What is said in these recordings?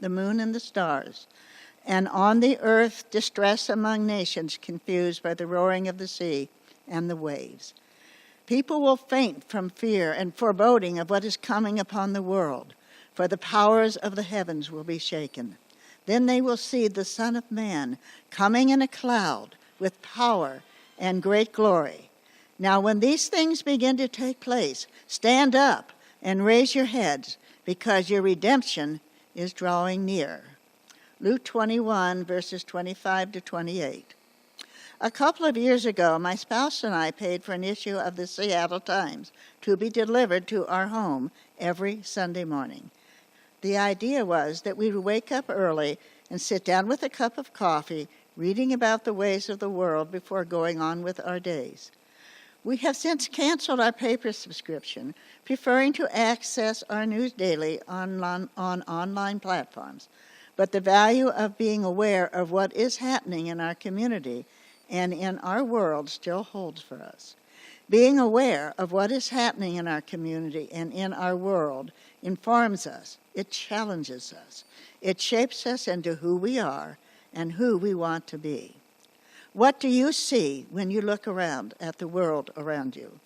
the moon, and the stars. And on the earth distress among nations, confused by the roaring of the sea and the waves. People will faint from fear and foreboding of what is coming upon the world, for the powers of the heavens will be shaken. Then they will see the Son of Man coming in a cloud with power and great glory. Now when these things begin to take place, stand up and raise your heads, because your redemption is drawing near. Luke 21, verses 25 to 28. A couple of years ago, my spouse and I paid for an issue of the Seattle Times to be delivered to our home every Sunday morning. The idea was that we would wake up early and sit down with a cup of coffee, reading about the ways of the world before going on with our days. We have since canceled our paper subscription, preferring to access our news daily on online platforms. But the value of being aware of what is happening in our community and in our world still holds for us. Being aware of what is happening in our community and in our world informs us, it challenges us, it shapes us into who we are and who we want to be. What do you see when you look around at the world around you?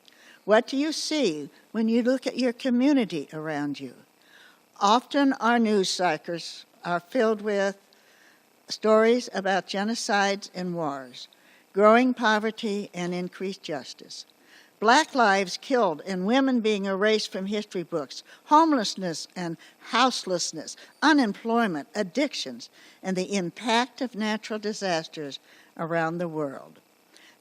What do you see when you look at your community around you? Often our news cycles are filled with stories about genocides and wars, growing poverty and increased justice, Black lives killed and women being erased from history books, homelessness and houselessness, unemployment, addictions, and the impact of natural disasters around the world.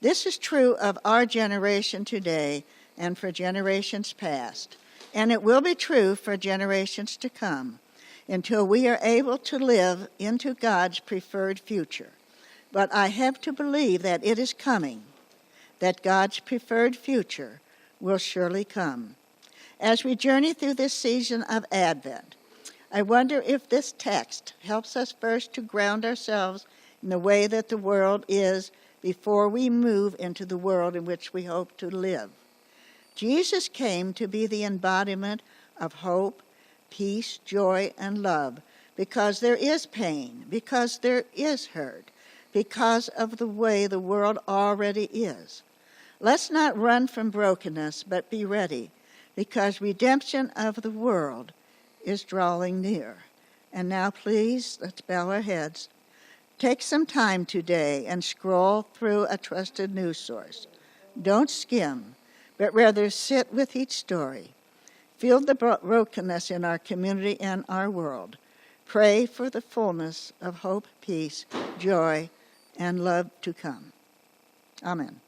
This is true of our generation today and for generations past, and it will be true for generations to come until we are able to live into God's preferred future. But I have to believe that it is coming, that God's preferred future will surely come. As we journey through this season of Advent, I wonder if this text helps us first to ground ourselves in the way that the world is before we move into the world in which we hope to live. Jesus came to be the embodiment of hope, peace, joy, and love, because there is pain, because there is hurt, because of the way the world already is. Let's not run from brokenness, but be ready, because redemption of the world is drawing near. And now please, let's bow our heads. Take some time today and scroll through a trusted news source. Don't skim, but rather sit with each story. Feel the brokenness in our community and our world. Pray for the fullness of hope, peace, joy, and love to come. Amen.